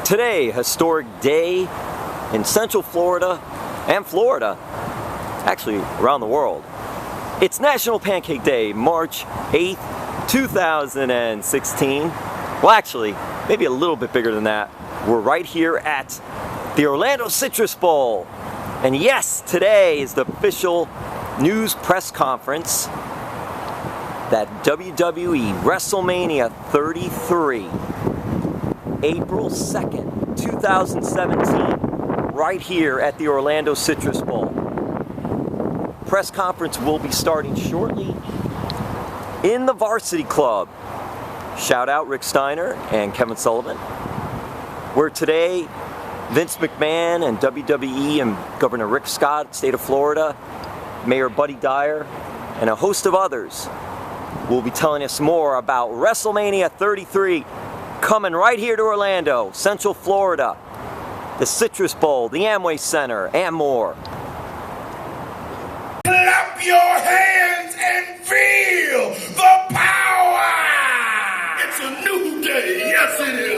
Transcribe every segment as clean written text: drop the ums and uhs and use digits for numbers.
Today, historic day in Central Florida and Florida, actually around the world. It's National Pancake Day, March 8th, 2016. Well, actually, maybe a little bit bigger than that. We're right here at the Orlando Citrus Bowl. And yes, today is the official news press conference that WWE WrestleMania 33, April 2nd, 2017, right here at the Orlando Citrus Bowl. Press conference will be starting shortly in the Varsity Club. Shout out Rick Steiner and Kevin Sullivan. Where today, Vince McMahon and WWE and Governor Rick Scott, state of Florida, Mayor Buddy Dyer, and a host of others will be telling us more about WrestleMania 33 coming right here to Orlando, Central Florida, the Citrus Bowl, the Amway Center, and more. Clap your hands and feel the power! It's a new day, yes it is!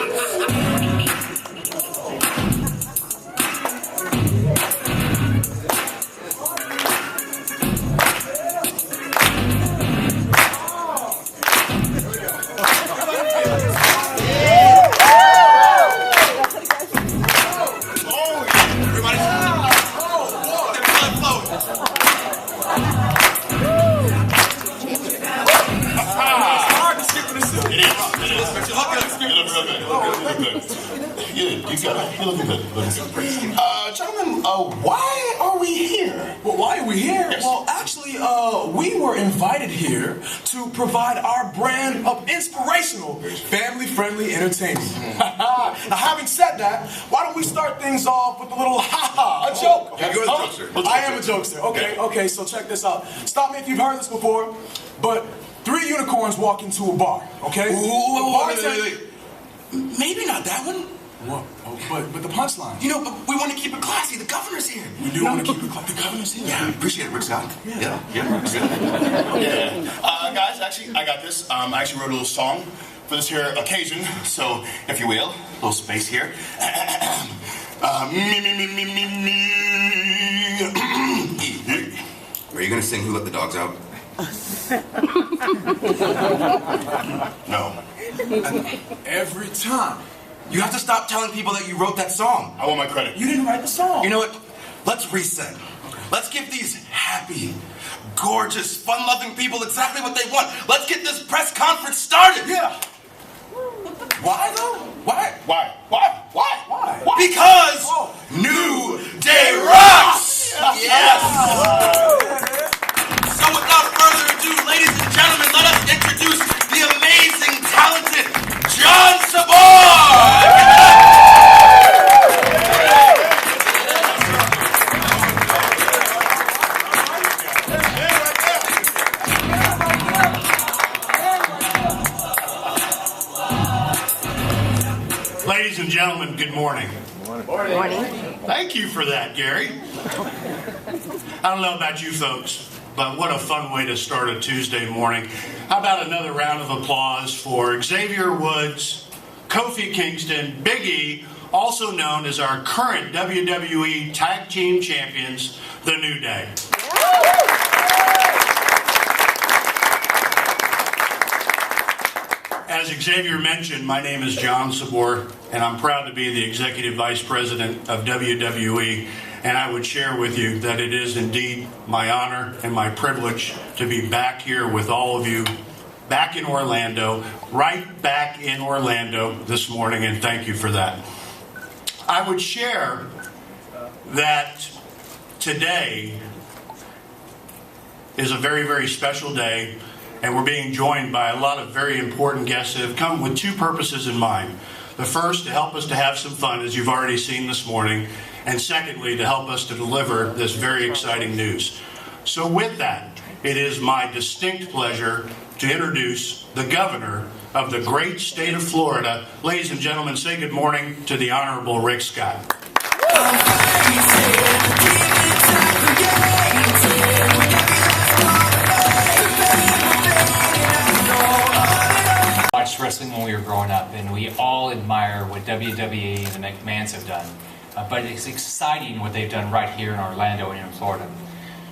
You're looking good. Gentlemen, why are we here? Well, why are we here? Yes. Well, actually, we were invited here to provide our brand of inspirational, family-friendly entertainment. Now, having said that, why don't we start things off with a little a joke? Yeah, you're the jokester. I am a jokester. Okay, so check this out. Stop me if you've heard this before, but 3 unicorns walk into a bar, okay? Wait. Maybe not that one. What? Oh, but the punchline. You know, but we want to keep it classy. The governor's here. We do want to keep it classy. The governor's here. Yeah, appreciate it, Rick Scott. Yeah. Guys, actually, I got this. I actually wrote a little song for this here occasion. So, if you will, a little space here. Are you gonna sing Who Let the Dogs Out? No. Every time. You have to stop telling people that you wrote that song. I want my credit. You didn't write the song. You know what? Let's reset. Let's give these happy, gorgeous, fun-loving people exactly what they want. Let's get this press conference started. Yeah. Why though? Why? Because New Day rocks! Yes! So without further ado, ladies and gentlemen, let us introduce the amazing, talented John Saboor! Ladies and gentlemen, good morning. Morning. Thank you for that, Gary. I don't know about you folks, but what a fun way to start a Tuesday morning. How about another round of applause for Xavier Woods, Kofi Kingston, Big E, also known as our current WWE Tag Team Champions, The New Day. As Xavier mentioned, my name is John Saboor, and I'm proud to be the Executive Vice President of WWE, and I would share with you that it is indeed my honor and my privilege to be back here with all of you, back in Orlando, right back in Orlando this morning, and thank you for that. I would share that today is a very, very special day, and we're being joined by a lot of very important guests that have come with 2 purposes in mind. The first, to help us to have some fun, as you've already seen this morning, and secondly, to help us to deliver this very exciting news. So with that, it is my distinct pleasure to introduce the governor of the great state of Florida. Ladies and gentlemen, say good morning to the Honorable Rick Scott. wrestling when we were growing up, and we all admire what WWE and the McMahons have done. But it's exciting what they've done right here in Orlando and in Florida.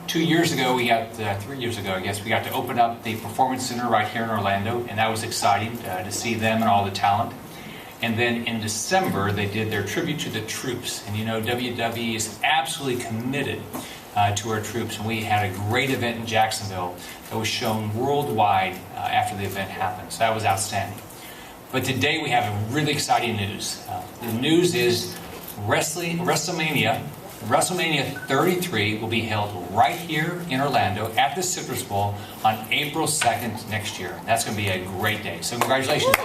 3 years ago, I guess, we got to open up the Performance Center right here in Orlando, and that was exciting to see them and all the talent. And then in December, they did their tribute to the troops. And you know, WWE is absolutely committed to our troops. And we had a great event in Jacksonville that was shown worldwide after the event happened. So that was outstanding. But today we have a really exciting news. The news is WrestleMania 33 will be held right here in Orlando at the Citrus Bowl on April 2nd next year. That's going to be a great day. So congratulations to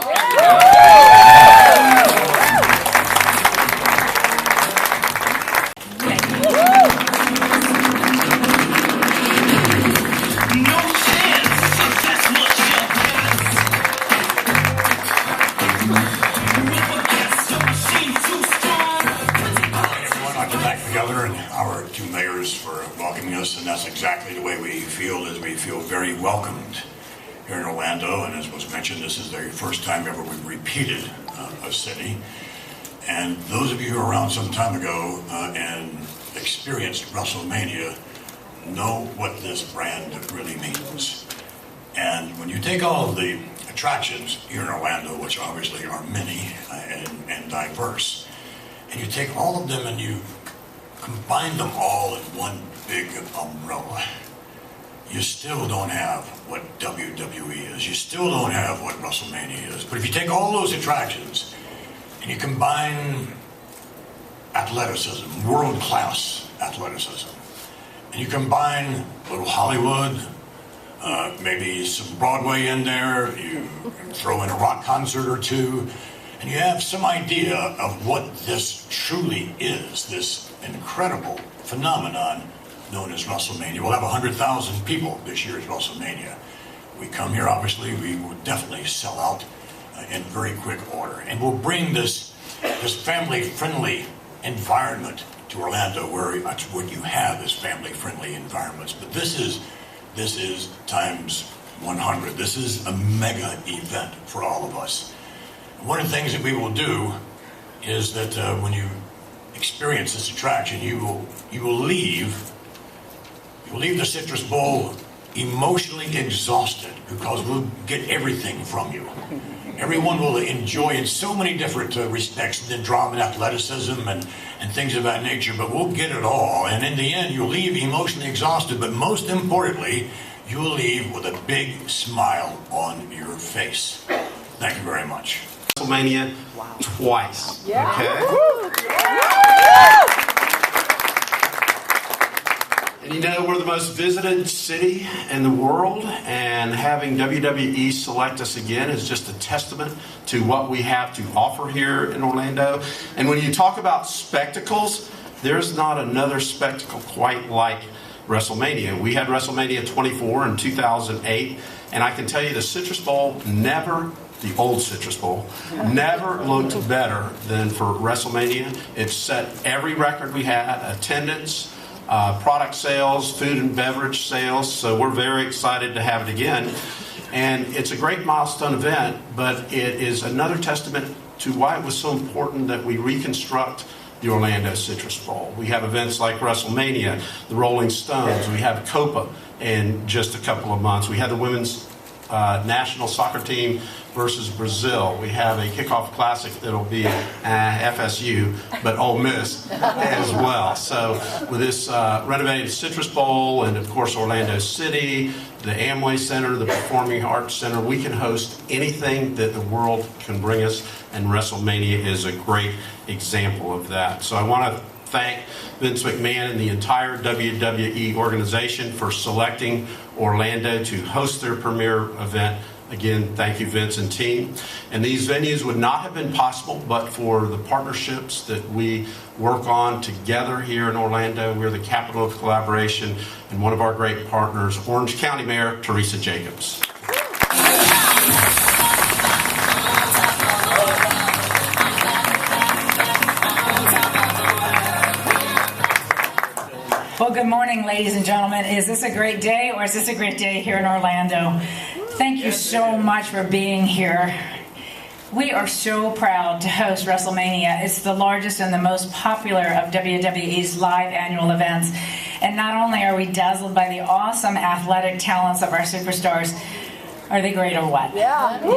And that's exactly the way we feel, is we feel very welcomed here in Orlando. And as was mentioned, this is the first time ever we've repeated a city. And those of you who were around some time ago and experienced WrestleMania know what this brand really means. And when you take all of the attractions here in Orlando, which obviously are many and diverse, and you take all of them and you combine them all in one big umbrella, you still don't have what WWE is. You still don't have what WrestleMania is. But if you take all those attractions and you combine athleticism, world-class athleticism, and you combine a little Hollywood, maybe some Broadway in there, you throw in a rock concert or two, and you have some idea of what this truly is, this incredible phenomenon known as WrestleMania. We'll have 100,000 people this year's WrestleMania. We come here, obviously, we will definitely sell out in very quick order. And we'll bring this family-friendly environment to Orlando, where that's what you have, is family-friendly environments. But this is times 100. This is a mega event for all of us. And one of the things that we will do is that when you experience this attraction, you will leave the Citrus Bowl emotionally exhausted, because we'll get everything from you. Everyone will enjoy in so many different respects, the drama and athleticism and things of that nature, but we'll get it all. And in the end, you'll leave emotionally exhausted, but most importantly, you'll leave with a big smile on your face. Thank you very much. WrestleMania twice. Yeah. Okay? And you know, we're the most visited city in the world, and having WWE select us again is just a testament to what we have to offer here in Orlando. And when you talk about spectacles, there's not another spectacle quite like WrestleMania. We had WrestleMania 24 in 2008, and I can tell you the Citrus Bowl the old Citrus Bowl, never looked better than for WrestleMania. It set every record we had: attendance, product sales, food and beverage sales. So we're very excited to have it again. And it's a great milestone event, but it is another testament to why it was so important that we reconstruct the Orlando Citrus Bowl. We have events like WrestleMania, the Rolling Stones. We have Copa in just a couple of months. We have the women's national soccer team versus Brazil. We have a kickoff classic that'll be FSU, but Ole Miss as well. So with this renovated Citrus Bowl, and of course Orlando City, the Amway Center, the Performing Arts Center, we can host anything that the world can bring us, and WrestleMania is a great example of that. So I want to thank Vince McMahon and the entire WWE organization for selecting Orlando to host their premier event. Again, thank you, Vince and team. And these venues would not have been possible but for the partnerships that we work on together here in Orlando. We're the capital of collaboration, and one of our great partners, Orange County Mayor Teresa Jacobs. Well, good morning, ladies and gentlemen. Is this a great day, or is this a great day here in Orlando? Thank you so much for being here. We are so proud to host WrestleMania. It's the largest and the most popular of WWE's live annual events. And not only are we dazzled by the awesome athletic talents of our superstars, are they great or what? Yeah. But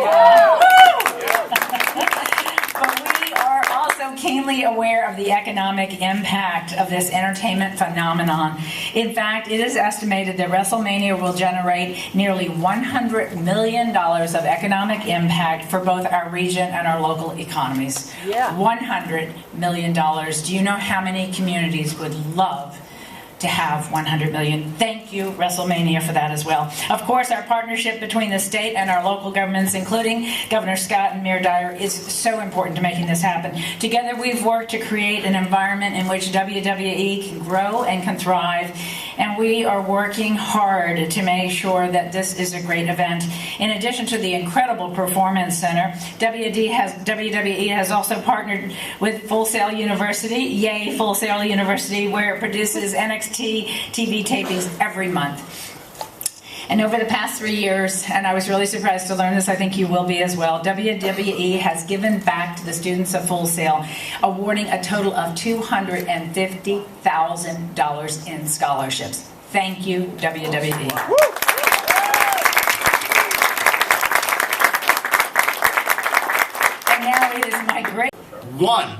we are also keenly aware of the economic impact of this entertainment phenomenon. In fact, it is estimated that WrestleMania will generate nearly $100 million of economic impact for both our region and our local economies. Yeah. $100 million. Do you know how many communities would love to have 100 million. Thank you, WrestleMania, for that as well. Of course, our partnership between the state and our local governments, including Governor Scott and Mayor Dyer, is so important to making this happen. Together, we've worked to create an environment in which WWE can grow and can thrive, and we are working hard to make sure that this is a great event. In addition to the incredible Performance Center, WWE has also partnered with Full Sail University, yay Full Sail University, where it produces NXT TV tapings every month. And over the past 3 years, and I was really surprised to learn this, I think you will be as well, WWE has given back to the students of Full Sail, awarding a total of $250,000 in scholarships. Thank you, WWE. And now it is my great... One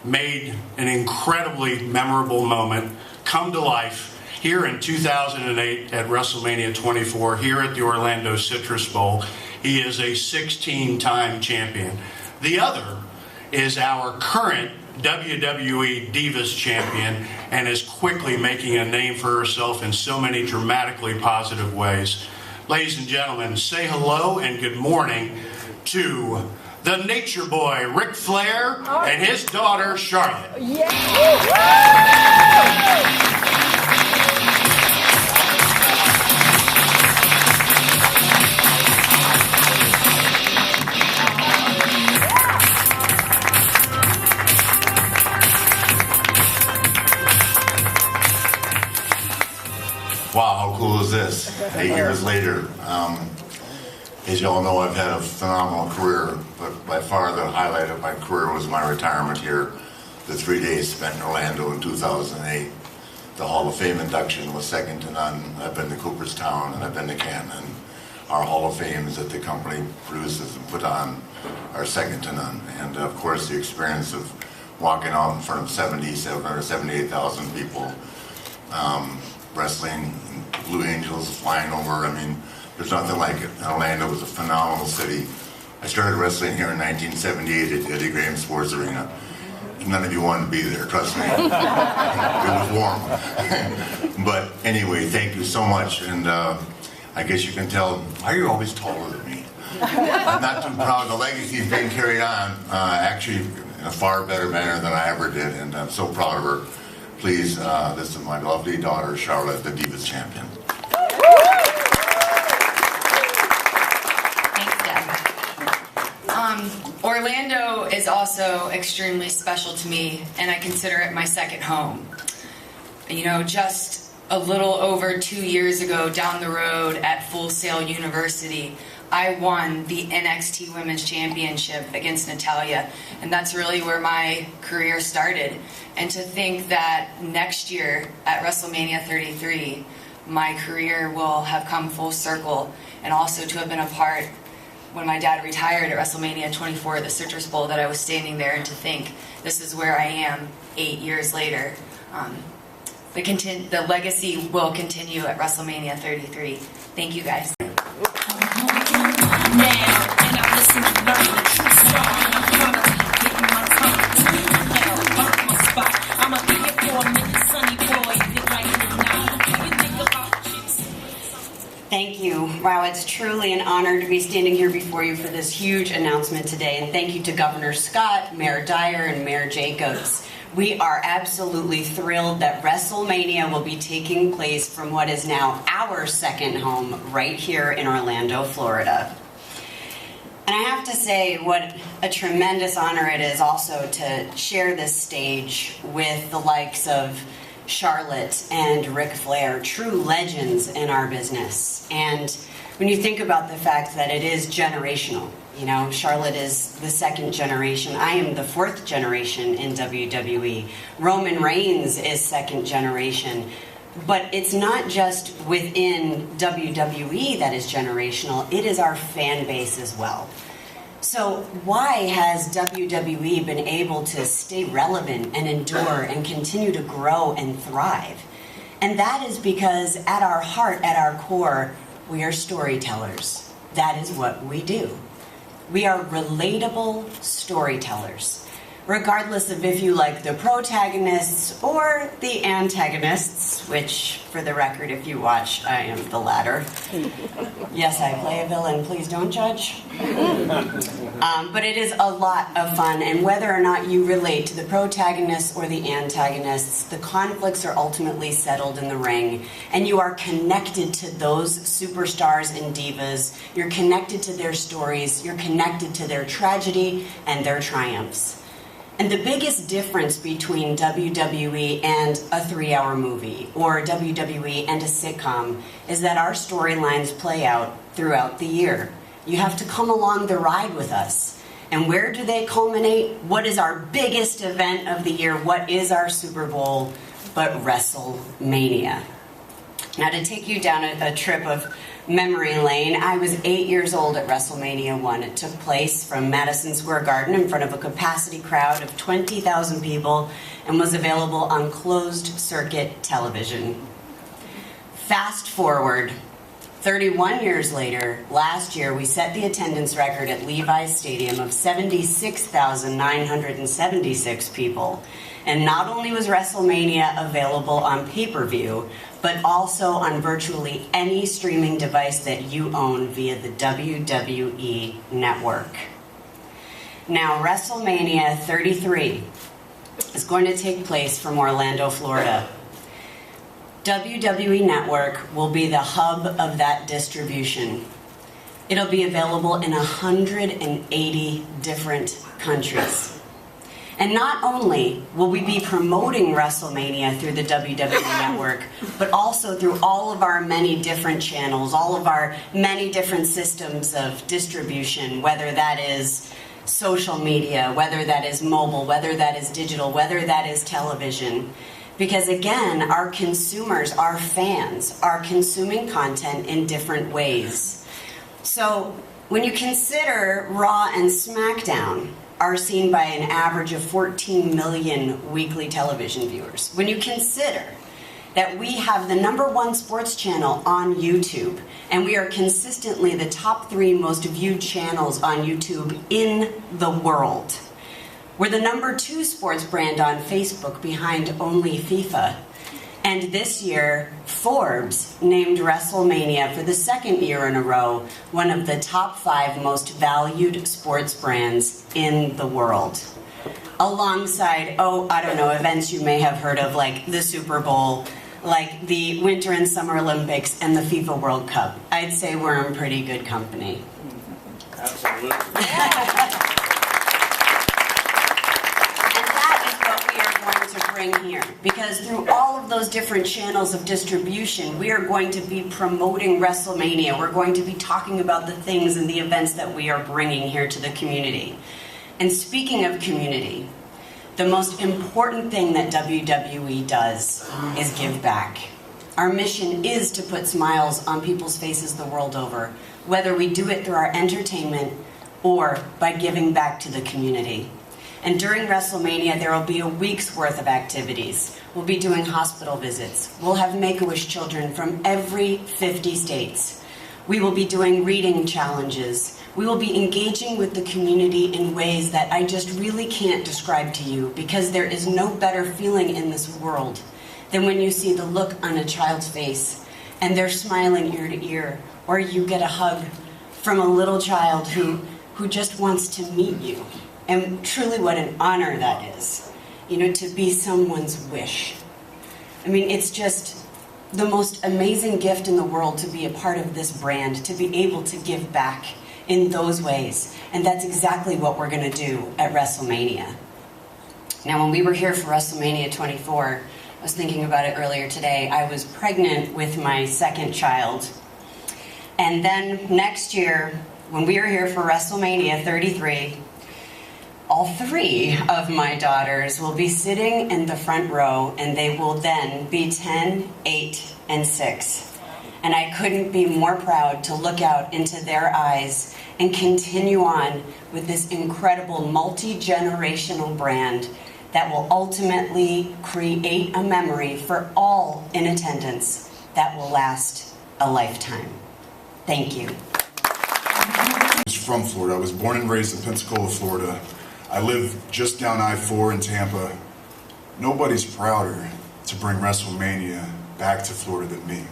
made an incredibly memorable moment come to life here in 2008 at WrestleMania 24 here at the Orlando Citrus Bowl. He is a 16-time champion. The other is our current WWE Divas Champion and is quickly making a name for herself in so many dramatically positive ways. Ladies and gentlemen, say hello and good morning to the Nature Boy, Ric Flair, and his daughter, Charlotte. Wow, how cool is this? 8 years later. As you all know, I've had a phenomenal career, but by far the highlight of my career was my retirement here, the 3 days spent in Orlando in 2008. The Hall of Fame induction was second to none. I've been to Cooperstown and I've been to Canton. Our Hall of Fames that the company produces and put on are second to none. And of course, the experience of walking out in front of 78,000 people, wrestling, Blue Angels flying over. I mean, there's nothing like it. Orlando was a phenomenal city. I started wrestling here in 1978 at Eddie Graham Sports Arena. None of you wanted to be there, trust me. It was warm. But anyway, thank you so much. And I guess you can tell, why are you always taller than me? I'm not too proud. The legacy is being carried on, actually in a far better manner than I ever did. And I'm so proud of her. Please, this is my lovely daughter, Charlotte, the Divas Champion. Orlando is also extremely special to me, and I consider it my second home. You know, just a little over 2 years ago down the road at Full Sail University, I won the NXT Women's Championship against Natalya, and that's really where my career started. And to think that next year at WrestleMania 33, my career will have come full circle, and also to have been a part when my dad retired at WrestleMania 24 at the Citrus Bowl, that I was standing there, and to think this is where I am 8 years later. The legacy will continue at WrestleMania 33. Thank you guys. Thank you. Wow, it's truly an honor to be standing here before you for this huge announcement today. And thank you to Governor Scott, Mayor Dyer, and Mayor Jacobs. We are absolutely thrilled that WrestleMania will be taking place from what is now our second home right here in Orlando, Florida. And I have to say what a tremendous honor it is also to share this stage with the likes of Charlotte and Ric Flair, true legends in our business. And when you think about the fact that it is generational, You know, Charlotte is the second generation. I am the fourth generation in WWE. Roman Reigns is second generation. But it's not just within WWE that is generational, it is our fan base as well. So why has WWE been able to stay relevant and endure and continue to grow and thrive? And that is because at our heart, at our core, we are storytellers. That is what we do. We are relatable storytellers. Regardless of if you like the protagonists or the antagonists, which, for the record, if you watch, I am the latter. Yes, I play a villain, please don't judge. But it is a lot of fun, and whether or not you relate to the protagonists or the antagonists, the conflicts are ultimately settled in the ring, and you are connected to those superstars and divas. You're connected to their stories, you're connected to their tragedy and their triumphs. And the biggest difference between WWE and a 3-hour movie or WWE and a sitcom is that our storylines play out throughout the year. You have to come along the ride with us. And where do they culminate? What is our biggest event of the year? What is our Super Bowl but WrestleMania? Now, to take you down a trip of memory lane, I was 8 years old at WrestleMania 1. It took place from Madison Square Garden in front of a capacity crowd of 20,000 people and was available on closed-circuit television. Fast forward, 31 years later, last year, we set the attendance record at Levi's Stadium of 76,976 people. And not only was WrestleMania available on pay-per-view, but also on virtually any streaming device that you own via the WWE Network. Now, WrestleMania 33 is going to take place from Orlando, Florida. WWE Network will be the hub of that distribution. It'll be available in 180 different countries. And not only will we be promoting WrestleMania through the WWE Network, but also through all of our many different channels, all of our many different systems of distribution, whether that is social media, whether that is mobile, whether that is digital, whether that is television. Because again, our consumers, our fans, are consuming content in different ways. So when you consider Raw and SmackDown are seen by an average of 14 million weekly television viewers. When you consider that we have the #1 sports channel on YouTube, and we are consistently the top 3 most viewed channels on YouTube in the world. We're the #2 sports brand on Facebook behind only FIFA. And this year, Forbes named WrestleMania for the second year in a row one of the top 5 most valued sports brands in the world. Alongside, events you may have heard of like the Super Bowl, like the Winter and Summer Olympics, and the FIFA World Cup. I'd say we're in pretty good company. Absolutely. To bring here, because through all of those different channels of distribution, we are going to be promoting WrestleMania. We're going to be talking about the things and the events that we are bringing here to the community. And speaking of community, the most important thing that WWE does is give back. Our mission is to put smiles on people's faces the world over, whether we do it through our entertainment or by giving back to the community. And during WrestleMania, there will be a week's worth of activities. We'll be doing hospital visits. We'll have Make-A-Wish children from every 50 states. We will be doing reading challenges. We will be engaging with the community in ways that I just really can't describe to you, because there is no better feeling in this world than when you see the look on a child's face and they're smiling ear to ear, or you get a hug from a little child who just wants to meet you. And truly what an honor that is, to be someone's wish. I mean, it's just the most amazing gift in the world to be a part of this brand, to be able to give back in those ways. And that's exactly what we're going to do at WrestleMania. Now, when we were here for WrestleMania 24, I was thinking about it earlier today. I was pregnant with my second child. And then next year, when we are here for WrestleMania 33, all 3 of my daughters will be sitting in the front row, and they will then be 10, 8, and 6. And I couldn't be more proud to look out into their eyes and continue on with this incredible multi-generational brand that will ultimately create a memory for all in attendance that will last a lifetime. Thank you. I'm from Florida. I was born and raised in Pensacola, Florida. I live just down I-4 in Tampa. Nobody's prouder to bring WrestleMania back to Florida than me.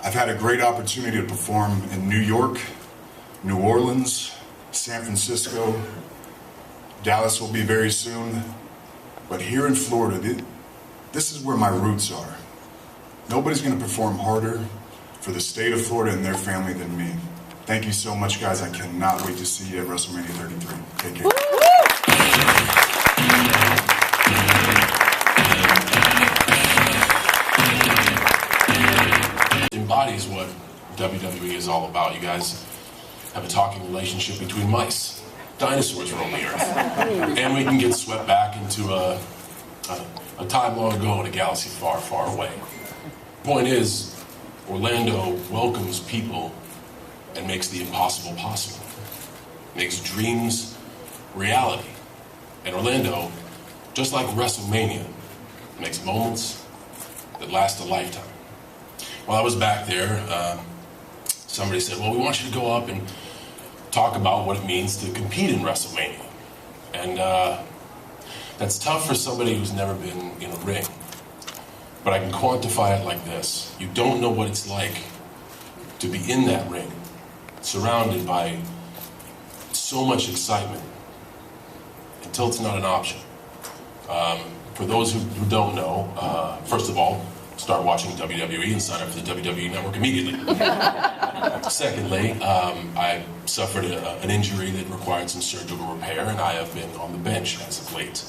I've had a great opportunity to perform in New York, New Orleans, San Francisco. Dallas will be very soon. But here in Florida, this is where my roots are. Nobody's going to perform harder for the state of Florida and their family than me. Thank you so much, guys. I cannot wait to see you at WrestleMania 33. Take care. Embodies what WWE is all about. You guys have a talking relationship between mice. Dinosaurs roam the earth. And we can get swept back into a time long ago in a galaxy far, far away. Point is, Orlando welcomes people and makes the impossible possible. Makes dreams reality. And Orlando, just like WrestleMania, makes moments that last a lifetime. While I was back there, somebody said, well, we want you to go up and talk about what it means to compete in WrestleMania. And that's tough for somebody who's never been in a ring. But I can quantify it like this. You don't know what it's like to be in that ring, surrounded by so much excitement, until it's not an option. For those who don't know, first of all, start watching WWE and sign up for the WWE Network immediately. Secondly, I suffered an injury that required some surgical repair, and I have been on the bench as of late.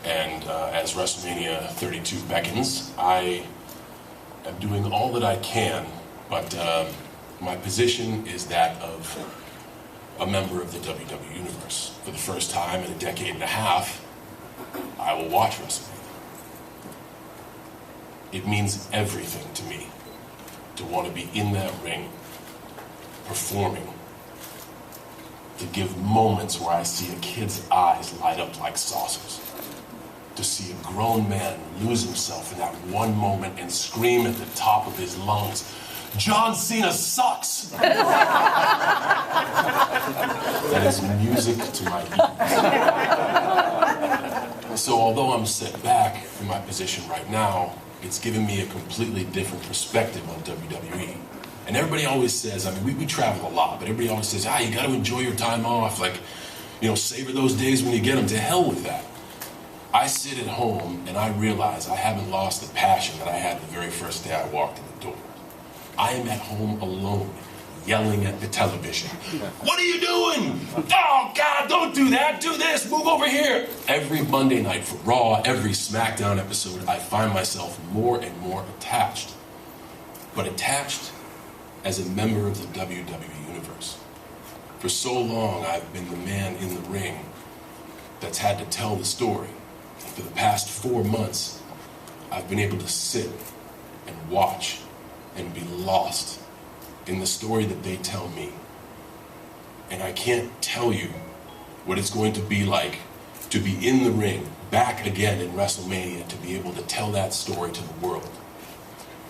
And as WrestleMania 32 beckons, I am doing all that I can, but my position is that of a member of the WWE Universe. For the first time in a decade and a half, I will watch WrestleMania. It means everything to me to want to be in that ring, performing, to give moments where I see a kid's eyes light up like saucers, to see a grown man lose himself in that one moment and scream at the top of his lungs, John Cena sucks! That is music to my ears. So although I'm set back in my position right now, it's given me a completely different perspective on WWE. And everybody always says, I mean, we travel a lot, but everybody always says, you got to enjoy your time off, like, savor those days when you get them. To hell with that. I sit at home and I realize I haven't lost the passion that I had the very first day I walked in the door. I am at home alone, yelling at the television. What are you doing? Oh, God, don't do that. Do this. Move over here. Every Monday night for Raw, every SmackDown episode, I find myself more and more attached. But attached as a member of the WWE Universe. For so long, I've been the man in the ring that's had to tell the story. And for the past 4 months, I've been able to sit and watch and be lost in the story that they tell me. And I can't tell you what it's going to be like to be in the ring, back again in WrestleMania, to be able to tell that story to the world.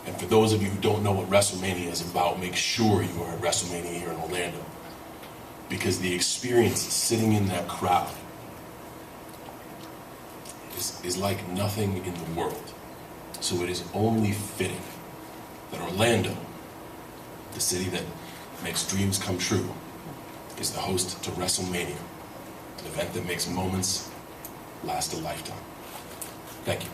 And for those of you who don't know what WrestleMania is about, make sure you are at WrestleMania here in Orlando. Because the experience sitting in that crowd is like nothing in the world. So it is only fitting that Orlando, the city that makes dreams come true, is the host to WrestleMania, an event that makes moments last a lifetime. Thank you.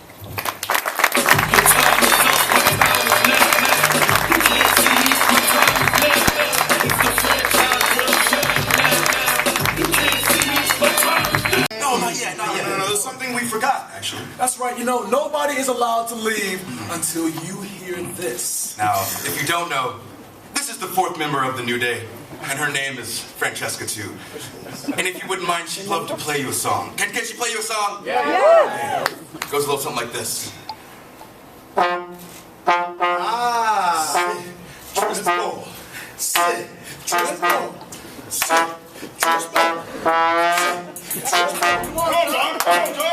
No, not yet. No, there's something we forgot, actually. That's right, nobody is allowed to leave until you hear this. Now, if you don't know, this is the 4th member of the New Day. and her name is Francesca too. And if you wouldn't mind, she'd love to play you a song. Can she play you a song? Yeah. It goes a little something like this. Trispo, sit, Trispo, sit, Trispo, sit, Trispo. Hold on.